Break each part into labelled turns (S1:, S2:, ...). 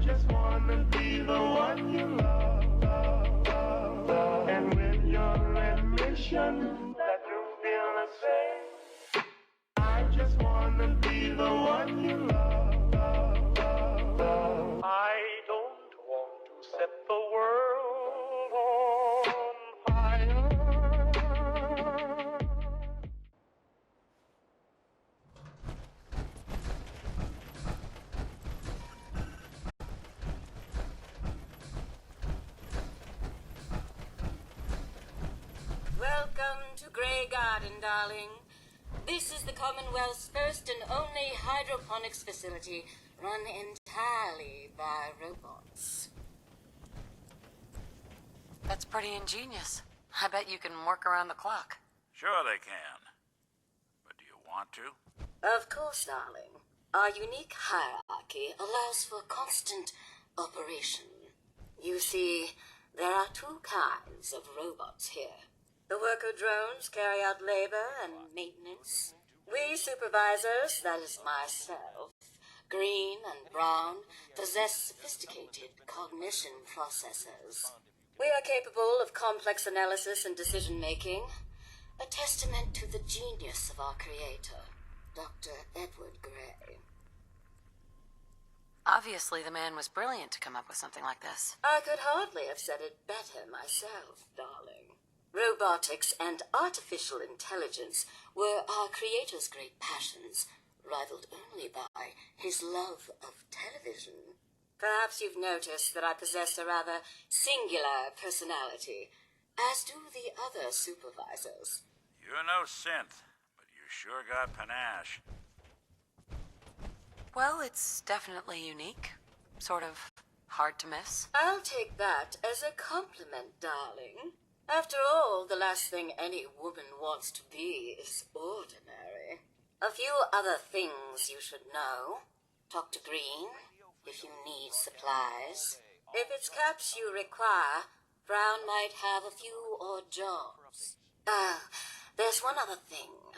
S1: just wanna be the one you love. And with your admission that you feel the same, I just wanna be the one you love. I don't want to set the world on fire.
S2: Welcome to Greygarden, darling. This is the Commonwealth's first and only hydroponics facility run entirely by robots.
S3: That's pretty ingenious. I bet you can work around the clock.
S4: Sure they can. But do you want to?
S2: Of course, darling. Our unique hierarchy allows for constant operation. You see, there are two kinds of robots here. The worker drones carry out labor and maintenance. We supervisors, that is myself, green and brown, possess sophisticated cognition processors. We are capable of complex analysis and decision-making, a testament to the genius of our creator, Dr. Edward Grey.
S3: Obviously, the man was brilliant to come up with something like this.
S2: I could hardly have said it better myself, darling. Robotics and artificial intelligence were our creator's great passions, rivaled only by his love of television. Perhaps you've noticed that I possess a rather singular personality, as do the other supervisors.
S4: You're no synth, but you sure got panache.
S3: Well, it's definitely unique. Sort of hard to miss.
S2: I'll take that as a compliment, darling. After all, the last thing any woman wants to be is ordinary. A few other things you should know. Talk to Green if you need supplies. If it's caps you require, Brown might have a few odd jobs. There's one other thing.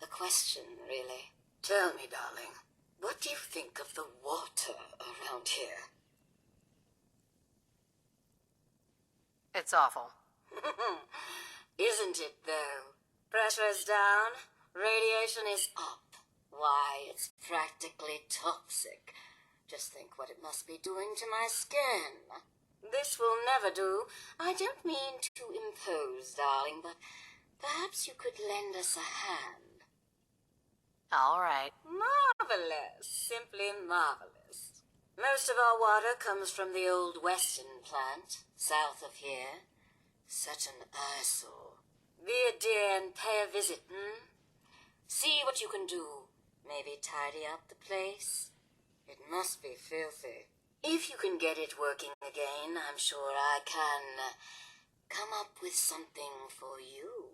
S2: A question, really. Tell me, darling, what do you think of the water around here?
S3: It's awful.
S2: Isn't it, though? Pressure's down, radiation is up. Why, it's practically toxic. Just think what it must be doing to my skin. This will never do. I don't mean to impose, darling, but perhaps you could lend us a hand.
S3: All right.
S2: Marvelous. Simply marvelous. Most of our water comes from the old Weston plant, south of here. Such an eyesore. Be a dear and pay a visit, See what you can do. Maybe tidy up the place. It must be filthy. If you can get it working again, I'm sure I can come up with something for you.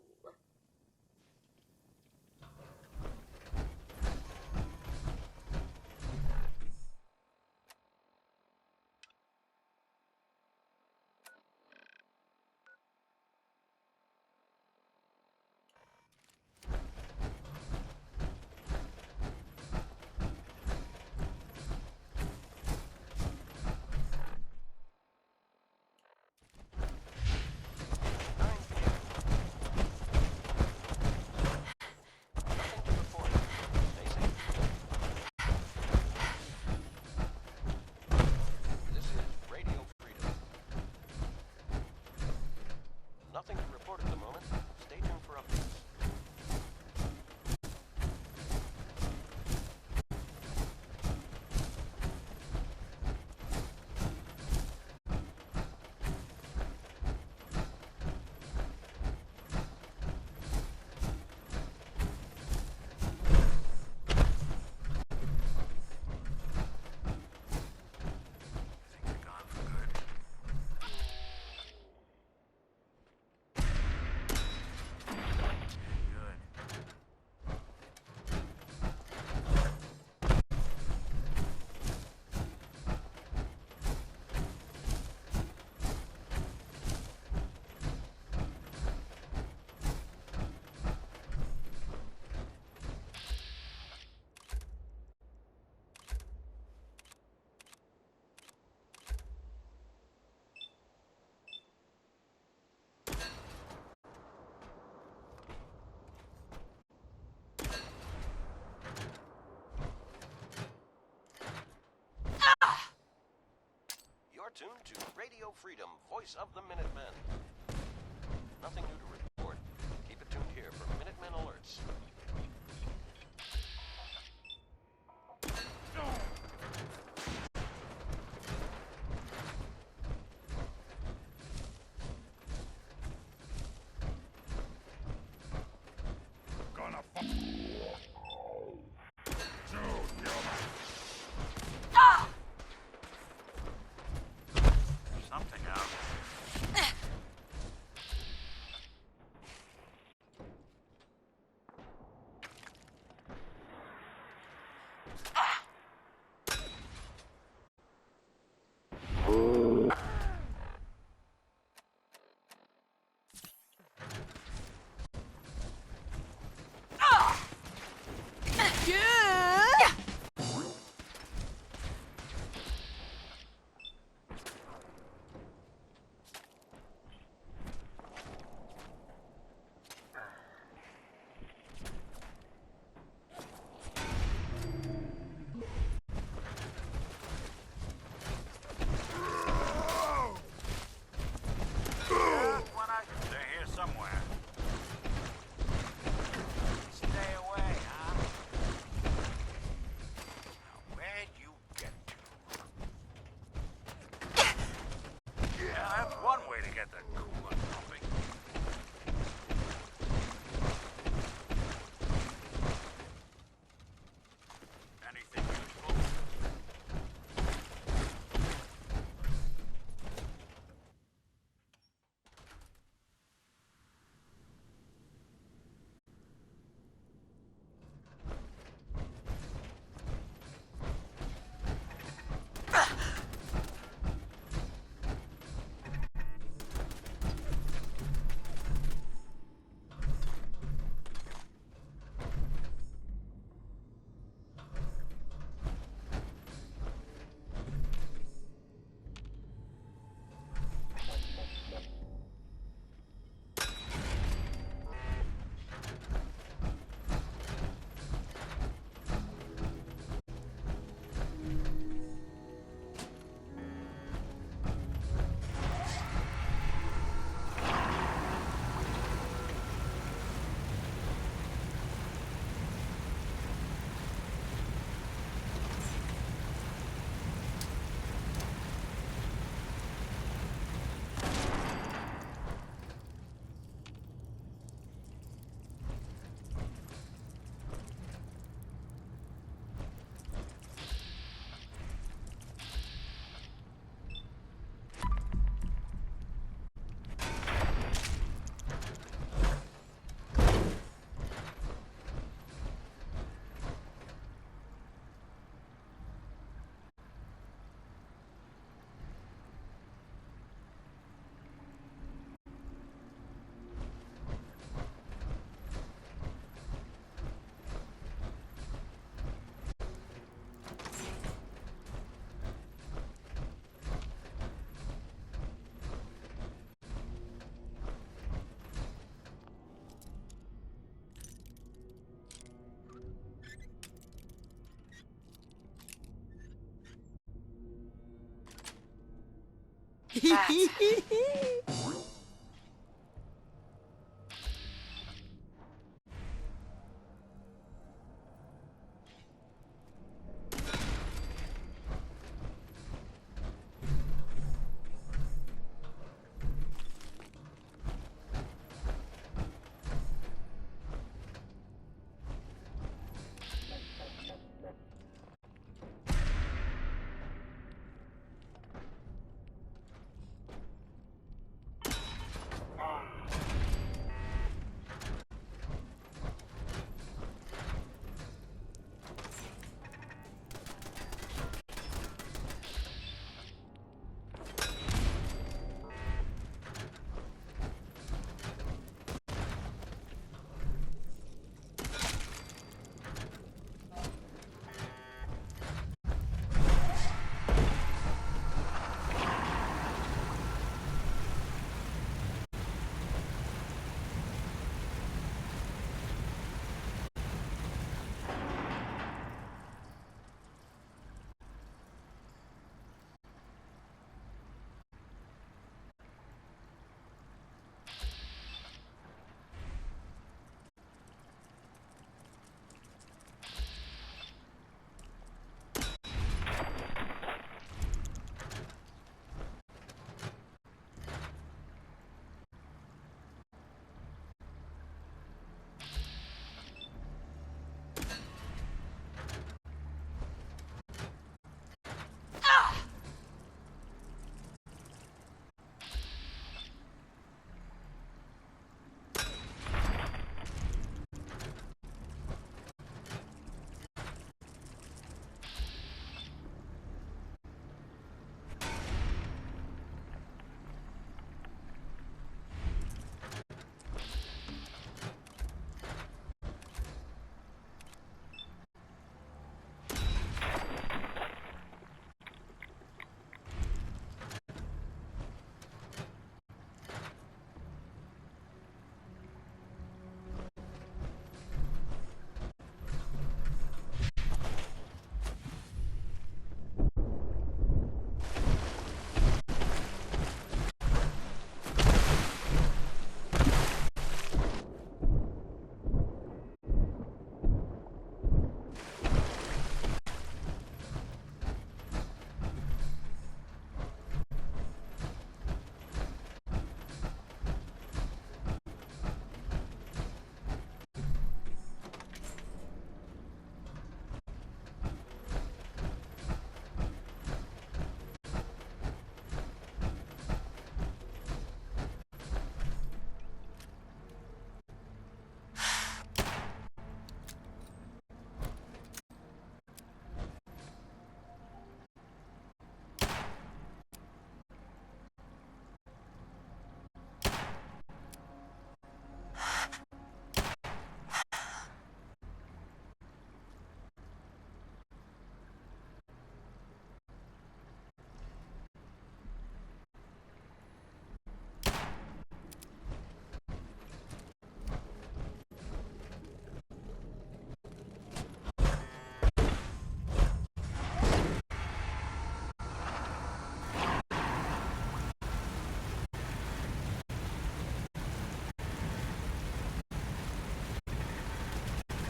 S5: tuned to Radio Freedom, voice of the Minutemen. Nothing new to report. Keep it tuned here for Minutemen alerts.
S1: Gonna fuck. Dude,
S4: Something out. They're here somewhere. Stay away, huh? Now, where'd you get to? Yeah, that's one way to get the coolant pumping. Anything useful?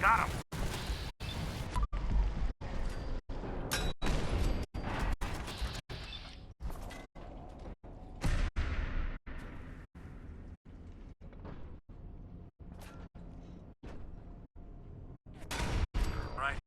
S4: Got him! Right.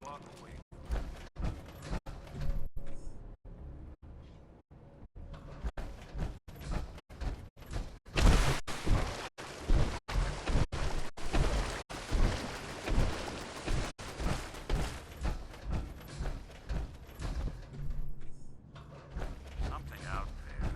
S4: Walk away. Something out there.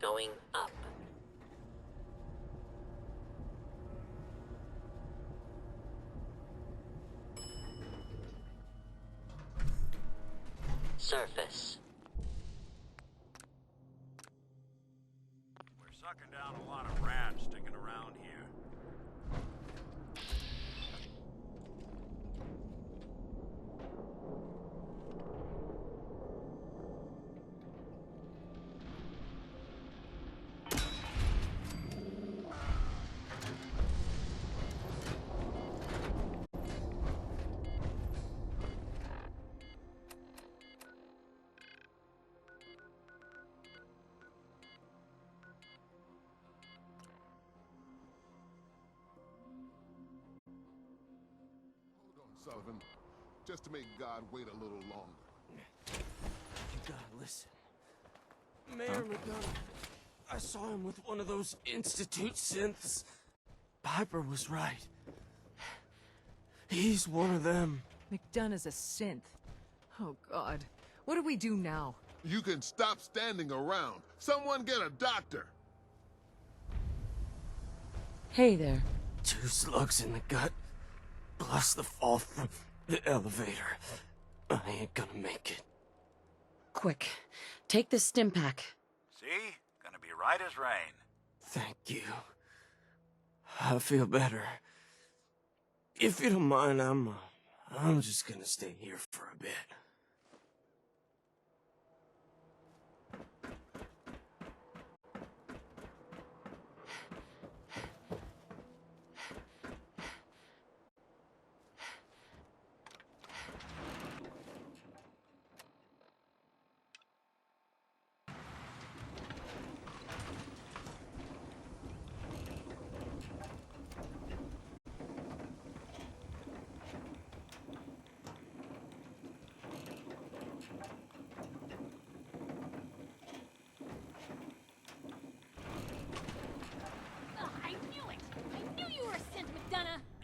S2: Going up. Surface.
S4: We're sucking down a lot of rats sticking around here.
S6: Sullivan, just to make God wait a little longer.
S7: You gotta listen. Mayor McDonough, I saw him with one of those Institute synths. Piper was right. He's one of them.
S8: McDonough's a synth. Oh, God. What do we do now?
S6: You can stop standing around. Someone get a doctor.
S8: Hey there.
S7: 2 slugs in the gut, plus the fall from the elevator. I ain't gonna make it.
S9: Quick, take this stim pack.
S4: See? Gonna be right as rain.
S7: Thank you. I feel better. If you don't mind, I'm just gonna stay here for a bit.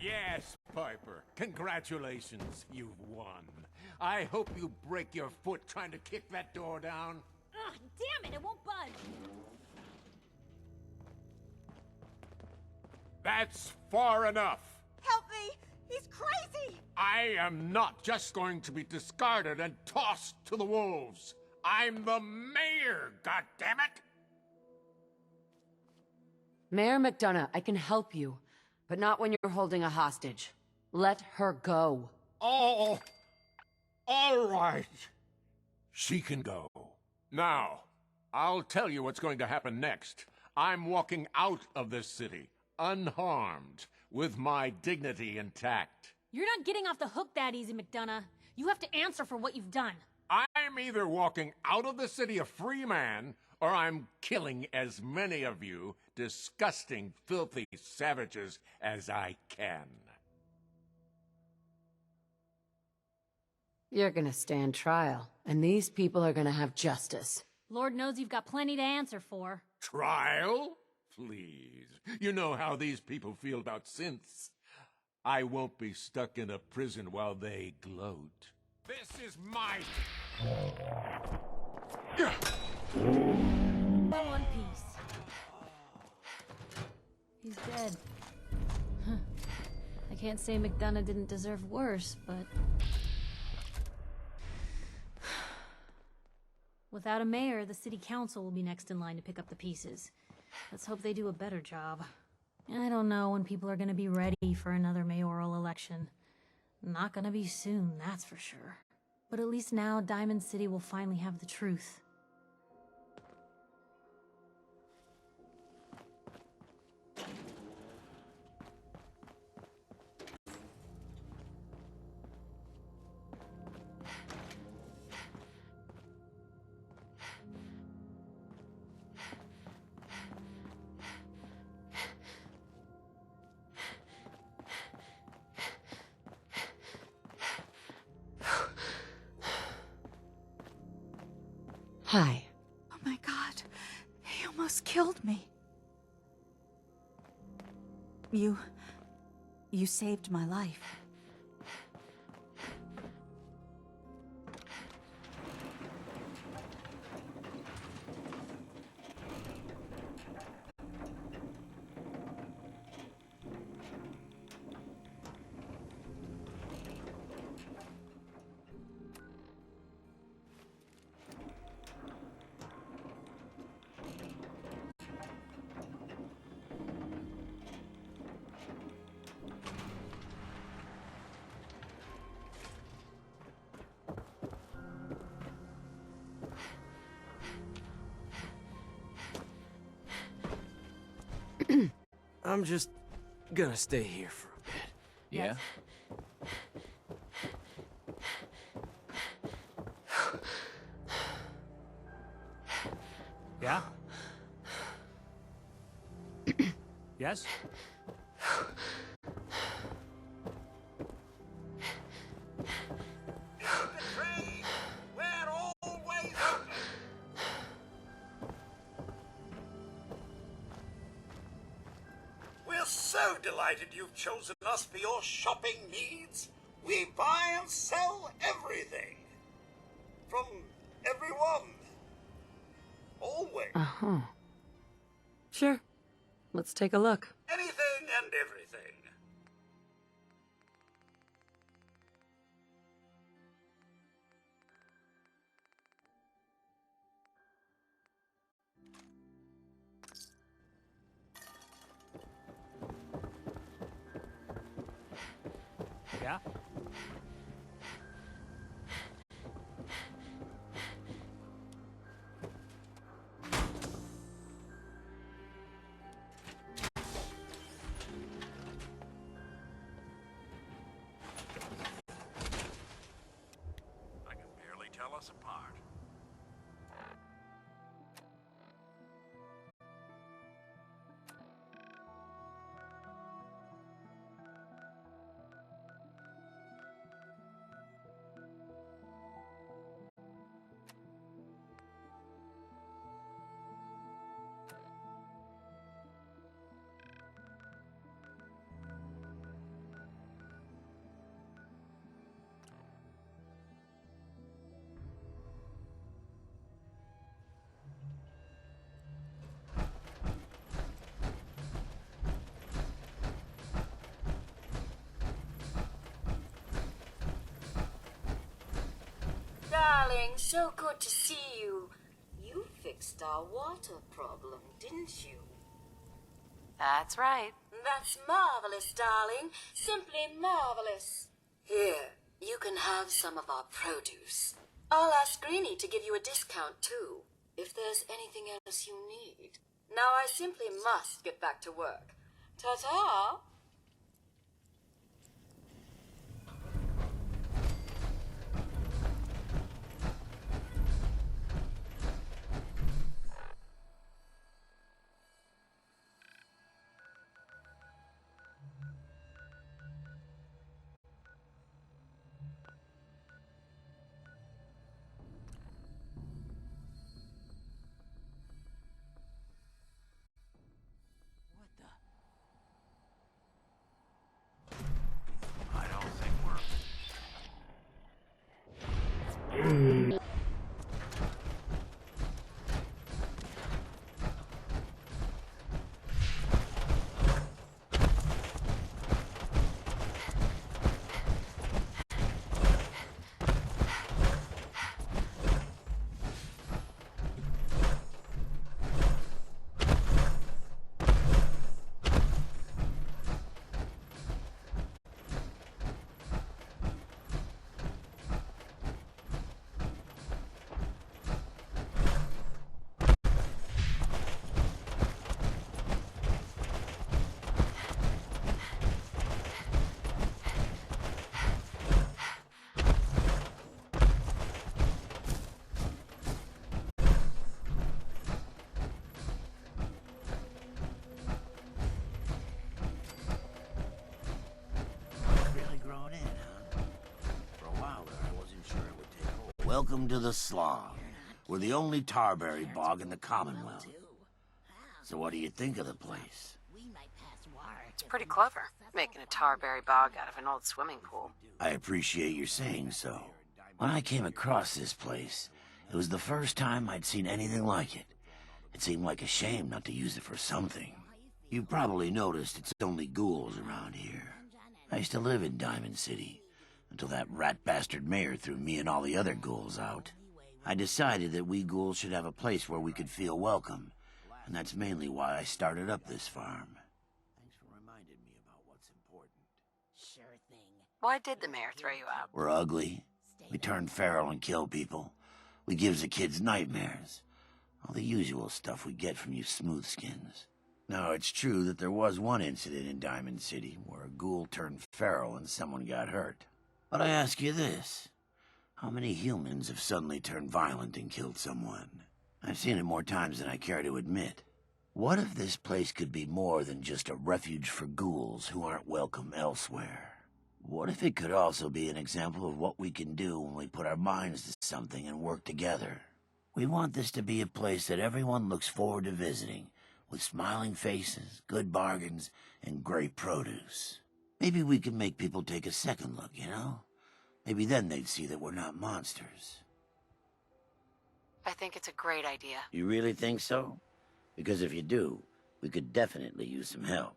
S10: Yes, Piper. Congratulations. You've won. I hope you break your foot trying to kick that door down.
S11: Ugh, damn it, it won't budge.
S10: That's far enough.
S11: Help me! He's crazy!
S10: I am not just going to be discarded and tossed to the wolves. I'm the mayor, goddammit!
S9: Mayor McDonough, I can help you, but not when you're holding a hostage. Let her go.
S10: Oh, all right. She can go. Now, I'll tell you what's going to happen next. I'm walking out of this city, unharmed, with my dignity intact.
S11: You're not getting off the hook that easy, McDonough. You have to answer for what you've done.
S10: I'm either walking out of the city a free man, or I'm killing as many of you disgusting, filthy savages as I can.
S9: You're gonna stand trial, and these people are gonna have justice.
S11: Lord knows you've got plenty to answer for.
S10: Trial? Please. You know how these people feel about synths. I won't be stuck in a prison while they gloat. This is my...
S11: All one piece. He's dead. Huh. I can't say McDonough didn't deserve worse, but... Without a mayor, the city council will be next in line to pick up the pieces. Let's hope they do a better job. I don't know when people are gonna be ready for another mayoral election. Not gonna be soon, that's for sure. But at least now, Diamond City will finally have the truth.
S9: Hi.
S12: Oh my god, he almost killed me. You saved my life.
S7: I'm just gonna stay here for a bit.
S13: Yeah?
S4: Yeah? Yes?
S14: We're so delighted you've chosen us for your shopping needs. We buy and sell everything. From everyone. Always.
S9: Uh-huh. Sure. Let's take a look.
S14: Anything and everything.
S4: Yeah? I can barely tell us apart.
S2: darling. So good to see you. You fixed our water problem, didn't you?
S3: That's right.
S2: That's marvelous, darling. Simply marvelous. Here, you can have some of our produce. I'll ask Greenie to give you a discount, too, if there's anything else you need. Now I simply must get back to work. Ta-ta!
S14: I don't think we're...
S13: Really grown in, huh? For a while there, I wasn't sure it would take hold. Welcome to the Slaw. We're the only tarberry bog in the Commonwealth. So what do you think of the place?
S3: It's pretty clever, making a tarberry bog out of an old swimming pool.
S13: I appreciate your saying so. When I came across this place, it was the first time I'd seen anything like it. It seemed like a shame not to use it for something. You've probably noticed it's only ghouls around here. I used to live in Diamond City, until that rat bastard mayor threw me and all the other ghouls out. I decided that we ghouls should have a place where we could feel welcome, and that's mainly why I started up this farm. Thanks for reminding me about what's important.
S12: Sure thing.
S3: Why did the mayor throw you out?
S13: We're ugly. We turn feral and kill people. We gives the kids nightmares. All the usual stuff we get from you smoothskins. Now, it's true that there was one incident in Diamond City where a ghoul turned feral and someone got hurt. But I ask you this. How many humans have suddenly turned violent and killed someone? I've seen it more times than I care to admit. What if this place could be more than just a refuge for ghouls who aren't welcome elsewhere? What if it could also be an example of what we can do when we put our minds to something and work together? We want this to be a place that everyone looks forward to visiting, with smiling faces, good bargains, and great produce. Maybe we can make people take a second look, you know? Maybe then they'd see that we're not monsters.
S3: I think it's a great idea.
S13: You really think so? Because if you do, we could definitely use some help.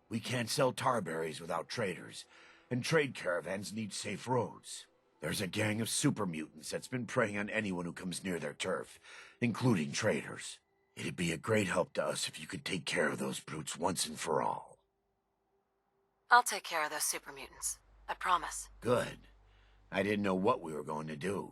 S15: We can't sell tarberries without traders, and trade caravans need safe roads. There's a gang of supermutants that's been preying on anyone who comes near their turf, including traders. It'd be a great help to us if you could take care of those brutes once and for all.
S3: I'll take care of those super mutants. I promise.
S15: Good. I didn't know what we were going to do.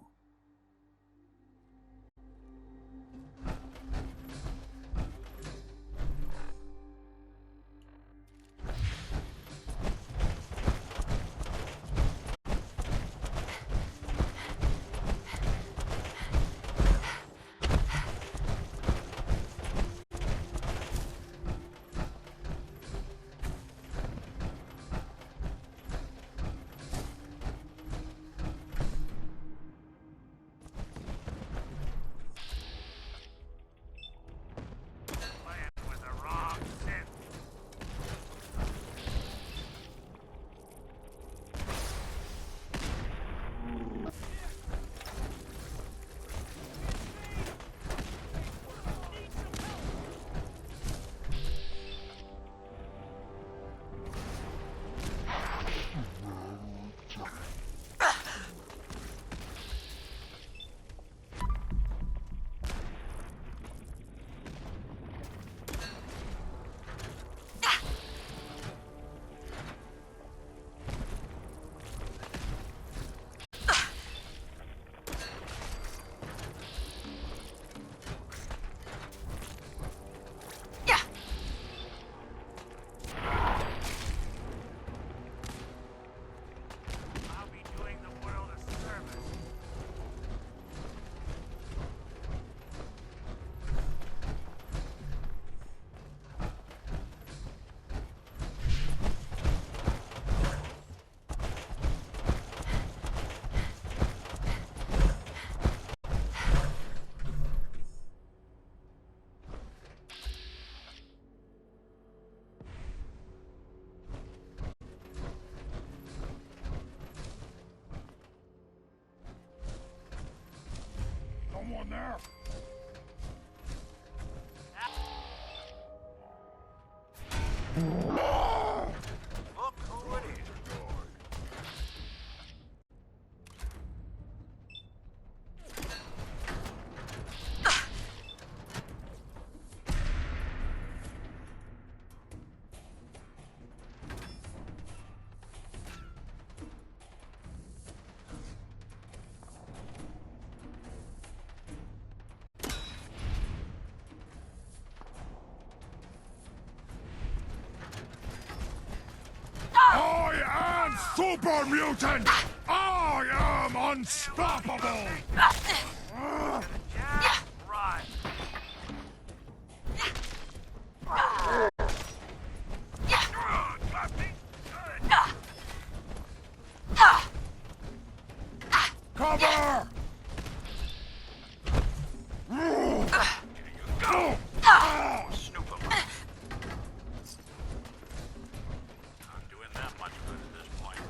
S10: Someone there?
S4: Look who it is.
S10: I am super mutant! I am unstoppable!
S4: Right.
S10: Cover!
S4: Snooper. Not doing that much good at this point.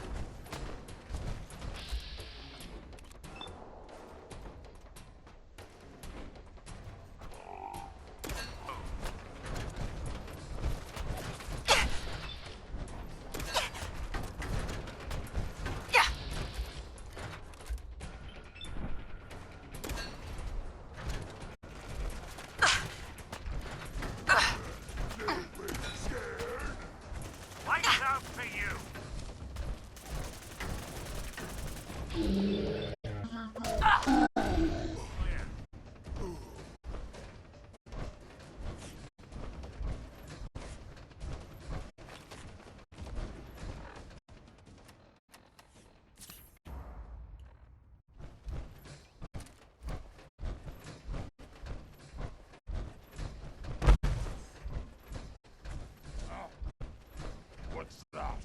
S4: Lights out for you.
S10: What's that?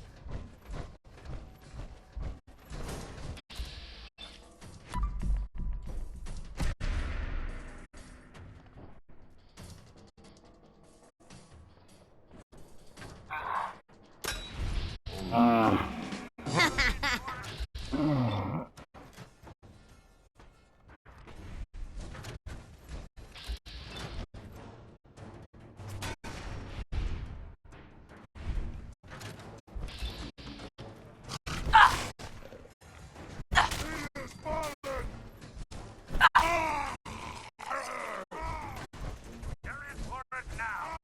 S4: You're in for it now.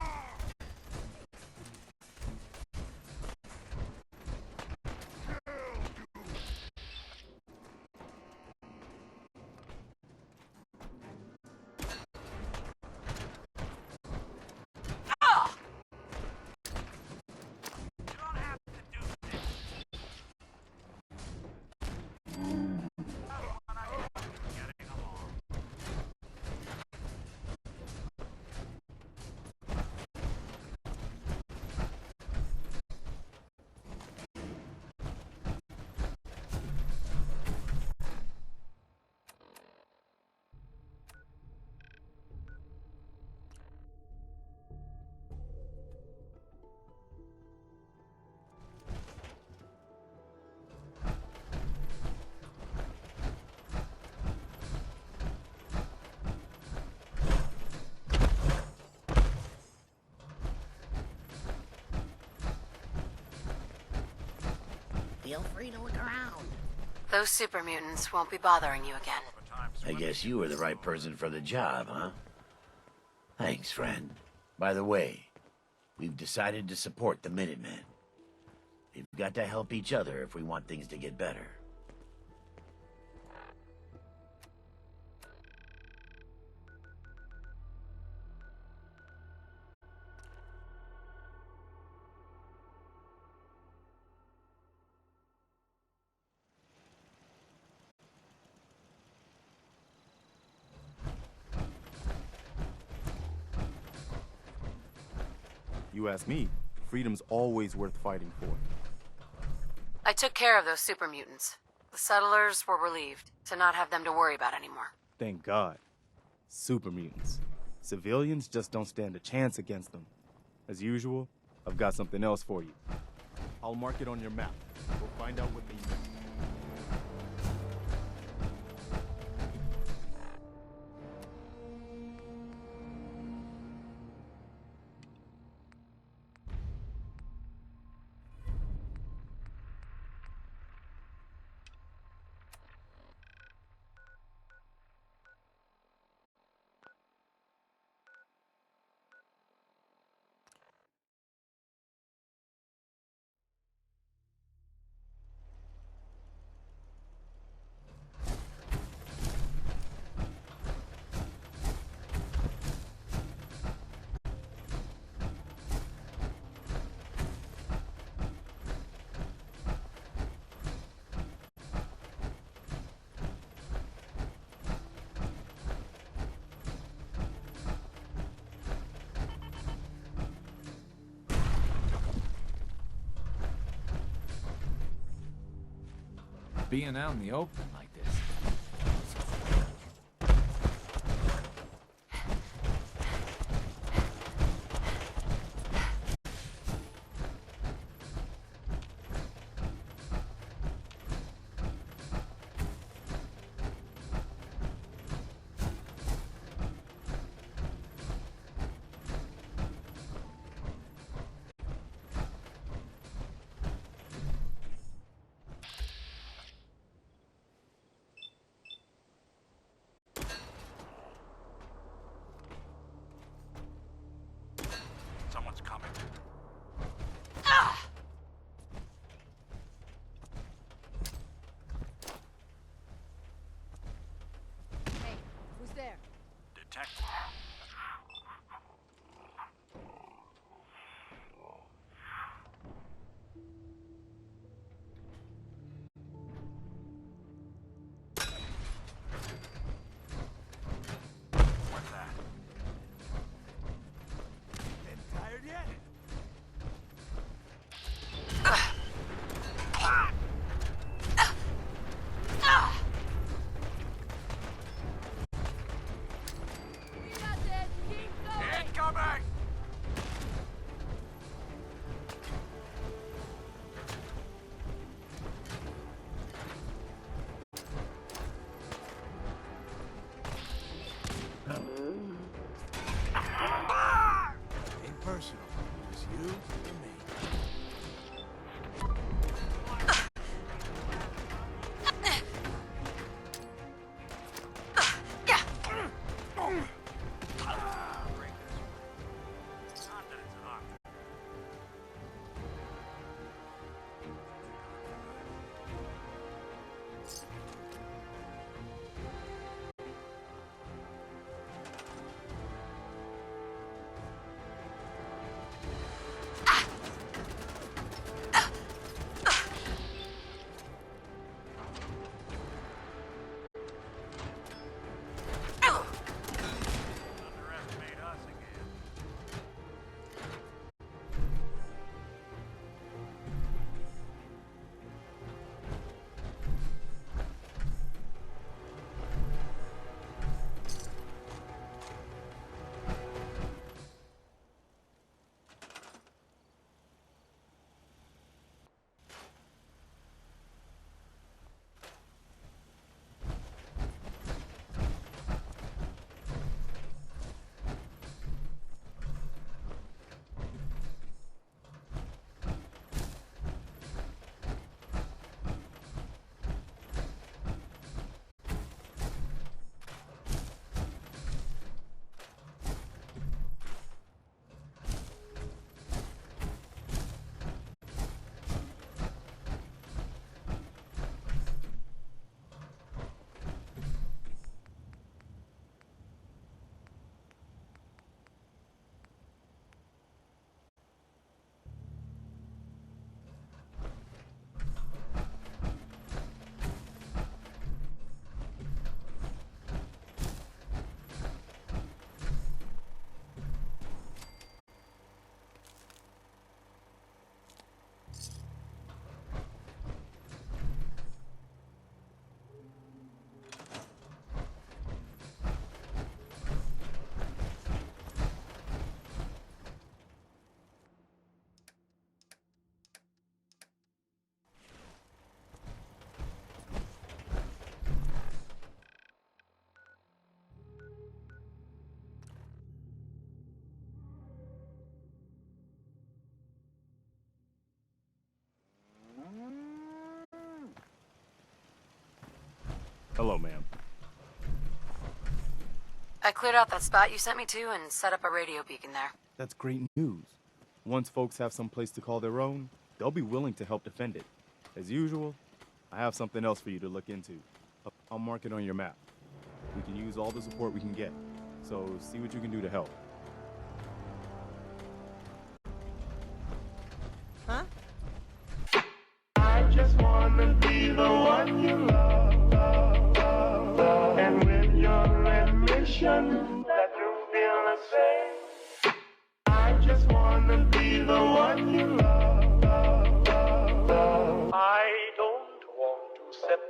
S4: You don't have to do this. Getting along.
S2: Feel free to look around.
S3: Those supermutants won't be bothering you again.
S13: I guess you were the right person for the job, huh? Thanks, friend. By the way, we've decided to support the Minutemen. We've got to help each other if we want things to get better.
S16: You ask me, freedom's always worth fighting for.
S3: I took care of those supermutants. The settlers were relieved to not have them to worry about anymore.
S16: Thank God. Supermutants. Civilians just don't stand a chance against them. As usual, I've got something else for you. I'll mark it on your map. We'll find out what they mean.
S17: being out in the open like this.
S4: Someone's coming.
S8: Hey, who's there?
S4: Detective. What's that?
S7: Been tired yet?
S4: Incoming!
S7: Ain't personal. Just you and me.
S4: Not that it's an arm. Underestimate us again.
S16: Hello, ma'am.
S3: I cleared out that spot you sent me to and set up a radio beacon there.
S16: That's great news. Once folks have some place to call their own, they'll be willing to help defend it. As usual, I have something else for you to look into. I'll mark it on your map. We can use all the support we can get, so see what you can do to help.
S12: Huh?
S1: I just wanna be the one you love. And with your admission that you feel the same, I just wanna be the one you love. I don't want to set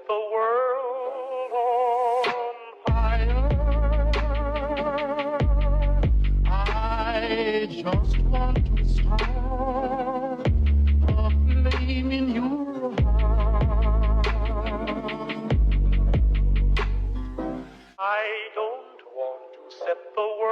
S1: just want to start a flame in your heart. I don't want to set the world